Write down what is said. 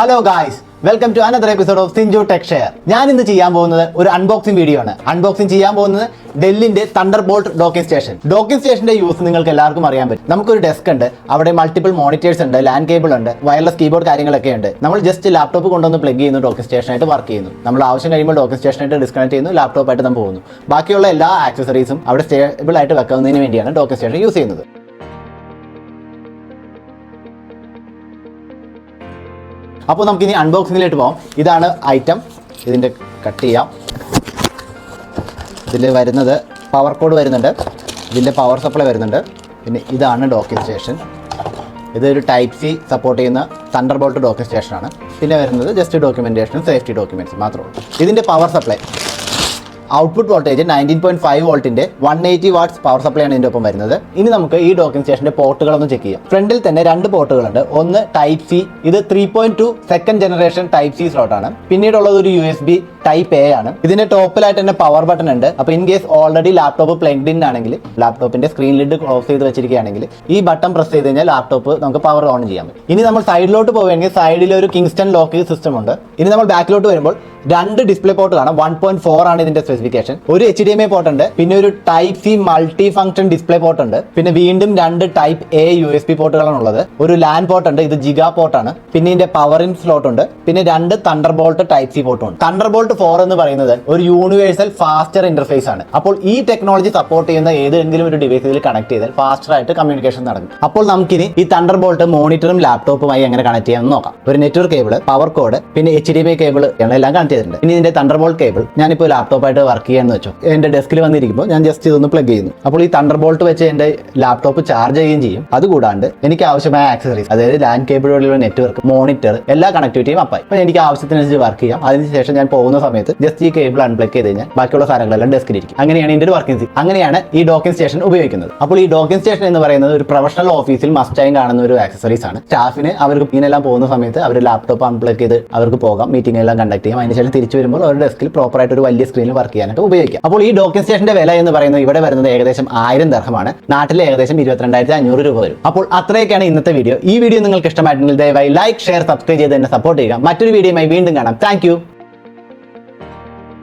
Hello guys, welcome to another episode of Sinchu tech share. ഞാൻ ഇന്ന് ചെയ്യാൻ പോകുന്നത് ഒരു അൺബോക്സിംഗ് വീഡിയോ ആണ്. അൺബോക്സിംഗ് ചെയ്യാൻ പോകുന്നത് ഡെല്ലിന്റെ തണ്ടർബോൾട്ട് ഡോക്കിംഗ് സ്റ്റേഷൻ. ഡോക്കിംഗ് സ്റ്റേഷന്റെ യൂസ് നിങ്ങൾക്ക് എല്ലാവർക്കും അറിയാൻ പറ്റും. നമുക്കൊരു ഡെസ്ക് ഉണ്ട്, അവിടെ മൾട്ടിപ്പിൾ മോണിറ്റേഴ്സ് ഉണ്ട്, ലാൻഡ് കേബിൾ ഉണ്ട്, വയർലെസ് കീബോർഡ് കാര്യങ്ങളൊക്കെ ഉണ്ട്. നമ്മൾ ജസ്റ്റ് ലാപ്ടോപ്പ് കൊണ്ടുവന്ന് പ്ലഗ് ചെയ്യുന്നു, ഡോക്കിംഗ് സ്റ്റേഷനായിട്ട് വർക്ക് ചെയ്യുന്നു. നമ്മൾ ആവശ്യം കഴിയുമ്പോൾ ഡോക്കിംഗ് സ്റ്റേഷനായിട്ട് ഡിസ്കണക്ട് ചെയ്യുന്നു, ലാപ്ടോപ്പായിട്ട് നമ്മൾ പോകുന്നു. ബാക്കിയുള്ള എല്ലാ ആക്സസറീസും അവിടെ സ്റ്റേബിൾ ആയിട്ട് വെക്കുന്നതിന് വേണ്ടിയാണ് ഡോക്കിംഗ് സ്റ്റേഷൻ യൂസ് ചെയ്യുന്നത്. അപ്പോൾ നമുക്കിനി അൺബോക്സിങ്ങിലേക്ക് പോകാം. ഇതാണ് ഐറ്റം. ഇതിൻ്റെ കട്ട് ചെയ്യാം. ഇതിൽ വരുന്നത് പവർ കോഡ് വരുന്നുണ്ട്, ഇതിൻ്റെ പവർ സപ്ലൈ വരുന്നുണ്ട്. പിന്നെ ഇതാണ് ഡോക്കിംഗ് സ്റ്റേഷൻ. ഇതൊരു ടൈപ്പ് സി സപ്പോർട്ട് ചെയ്യുന്ന തണ്ടർബോൾട്ട് ഡോക്കിംഗ് സ്റ്റേഷനാണ്. പിന്നെ വരുന്നത് ജസ്റ്റ് ഡോക്യുമെൻറ്റേഷനും സേഫ്റ്റി ഡോക്യുമെൻറ്റ്സും മാത്രമേ ഉള്ളൂ. ഇതിൻ്റെ പവർ സപ്ലൈ ഔട്ട്പുട്ട് വോൾട്ടേജ് 19.5 വോൾട്ടിൻ്റെ 180 വാട്ട്സ് പവർ സപ്ലൈ ആണ് ഇതിൻ്റെ ഒപ്പം വരുന്നത്. ഇനി നമുക്ക് ഈ ഡോക്കിംഗ് സ്റ്റേഷൻ്റെ പോർട്ടുകളൊന്ന് ചെക്ക് ചെയ്യാം. ഫ്രണ്ടിൽ തന്നെ രണ്ട് പോർട്ടുകളുണ്ട്. ഒന്ന് ടൈപ്പ് സി, ഇത് 3.2 സെക്കൻഡ് ജനറേഷൻ ടൈപ്പ് സി സ്ലോട്ടാണ്. പിന്നീടുള്ളത് ഒരു USB ടൈപ്പ് എ ആണ്. ഇതിന്റെ ടോപ്പിലായിട്ട് തന്നെ പവർ ബട്ടൺ ഉണ്ട്. അപ്പോൾ in case already laptop plugged in ആണെങ്കിൽ, ലാപ്ടോപ്പിന്റെ സ്ക്രീൻ ലിഡ് ക്ലോസ് ചെയ്ത് വെച്ചിരിക്കുകയാണെങ്കിൽ ഈ ബട്ടൺ പ്രസ് ചെയ്ത് കഴിഞ്ഞാൽ ലാപ്ടോപ്പ് നമുക്ക് പവർ ഓൺ ചെയ്യാൻ പറ്റും. ഇനി നമ്മൾ സൈഡിലോട്ട് പോവുകയാണെങ്കിൽ സൈഡിൽ ഒരു കിങ്സ്റ്റൺ ലോക്ക് സിസ്റ്റം ഉണ്ട്. ഇനി നമ്മൾ ബാക്കിലോട്ട് വരുമ്പോൾ രണ്ട് ഡിസ്പ്ലേ പോർട്ട് കാണാം. 1.4 ആണ് ഇതിന്റെ സ്പെസിഫിക്കേഷൻ. ഒരു HDMI പോർട്ട് ഉണ്ട്, പിന്നെ ഒരു type C multi function display port ഉണ്ട്, പിന്നെ വീണ്ടും രണ്ട് ടൈപ്പ് എ USB പോർട്ടുകളാണ് ഉള്ളത്. ഒരു ലാൻ പോർട്ട് ഉണ്ട്, ഇത് ജിഗാ പോർട്ടാണ്. പിന്നെ ഇതിന്റെ പവർ ഇൻ സ്ലോട്ട് ഉണ്ട്. പിന്നെ രണ്ട് തണ്ടർബോൾട്ട് ടൈപ്പ് സി പോർട്ടും ഉണ്ട്. തണ്ടർബോൾട്ട് 4 എന്ന് പറയുന്നത് ഒരു യൂണിവേഴ്സൽ ഫാസ്റ്റർ ഇന്റർഫേസ് ആണ്. അപ്പോൾ ഈ ടെക്നോളജി സപ്പോർട്ട് ചെയ്യുന്ന ഏതെങ്കിലും ഒരു ഡിവൈസിൽ കണക്ട് ചെയ്താൽ ഫാസ്റ്റർ ആയിട്ട് കമ്മ്യൂണിക്കേഷൻ നടക്കും. അപ്പോൾ നമുക്കിനി ഈ തണ്ടർബോൾട്ട് മോണിറ്ററും ലാപ്ടോപ്പുമായി എങ്ങനെ കണക്ട് ചെയ്യാമെന്ന് നോക്കാം. ഒരു നെറ്റ്വർക്ക് കേബിൾ, പവർ കോഡ്, പിന്നെ HDMI കേബിൾ എല്ലാം കണക്ട് ചെയ്തിട്ടുണ്ട്. ഇനി ഇതിന്റെ തണ്ടർബോൾട്ട് കേബിൾ ഞാനിപ്പോൾ ലാപ്ടോപ്പായിട്ട് വർക്ക് ചെയ്യാന്ന് വെച്ചോ, എന്റെ ഡെസ്കിൽ വന്നിരിക്കുമ്പോൾ ഞാൻ ജസ്റ്റ് ഇതൊന്ന് പ്ലഗ് ചെയ്യുന്നു. അപ്പോൾ ഈ തണ്ടർബോൾട്ട് വെച്ച് എന്റെ ലാപ്ടോപ്പ് ചാർജ് ചെയ്യുകയും ചെയ്യും. അതുകൂടാണ്ട് എനിക്ക് ആവശ്യമായ ആക്സസറീസ്, അതായത് ലാൻഡ് കേബിൾ വഴിയുള്ള നെറ്റ്വർക്ക്, മോണിറ്റർ, എല്ലാ കണക്ടിവിറ്റിയും അപ്പായി. അപ്പോൾ എനിക്ക് ആവശ്യത്തിനനുസരിച്ച് വർക്ക് ചെയ്യാം. അതിനുശേഷം ഞാൻ പോകുന്ന സമയത്ത് ജസ്റ്റ് ഈ കേബിൾ അൺപ്ലഗ് ചെയ്ത് കഴിഞ്ഞാൽ ബാക്കിയുള്ള സാധനങ്ങളെല്ലാം ഡെസ്കിലിരിക്കും. അങ്ങനെയാണ് ഇതിന്റെ ഒരു വർക്കിംഗ്. അങ്ങനെയാണ് ഈ ഡോക്കിംഗ് സ്റ്റേഷൻ ഉപയോഗിക്കുന്നത്. അപ്പോൾ ഈ ഡോക്കിംഗ് സ്റ്റേഷൻ എന്ന് പറയുന്നത് ഒരു പ്രൊഫഷണൽ ഓഫീസിൽ മസ്റ്റായും കാണുന്ന ഒരു ആക്സസറീസ് ആണ്. സ്റ്റാഫിന് അവർക്ക് ഇങ്ങനെല്ലാം പോകുന്ന സമയത്ത് അവർ ലാപ്ടോപ്പ് അൺപ്ലഗ് ചെയ്ത് അവർക്ക് പോകാം, മീറ്റിംഗ് എല്ലാം കണ്ടക്ട് ചെയ്യാം. അതിനുശേഷം തിരിച്ചു വരുമ്പോൾ അവരുടെ ഡെസ്കിൽ പ്രോപ്പറായിട്ട് ഒരു വലിയ സ്ക്രീനിൽ വർക്ക് ചെയ്യാനായിട്ട് ഉപയോഗിക്കാം. അപ്പോൾ ഈ ഡോക്കിംഗ് സ്റ്റേഷന്റെ വില എന്ന് പറയുന്നത് ഇവിടെ വരുന്നത് ഏകദേശം 1000 ദിർഹമാണ്. നാട്ടിലെ ഏകദേശം 22,500 രൂപ വരും. അപ്പോൾ അത്രയൊക്കെയാണ് ഇന്നത്തെ വീഡിയോ. ഈ വീഡിയോ നിങ്ങൾക്ക് ഇഷ്ടമായിട്ടുണ്ടെങ്കിൽ ദയവായി ലൈക്ക്, ഷെയർ, സബ്സ്ക്രൈബ് ചെയ്ത് തന്നെ സപ്പോർട്ട് ചെയ്യുക. മറ്റൊരു വീഡിയോയുമായി വീണ്ടും കാണാം. താങ്ക്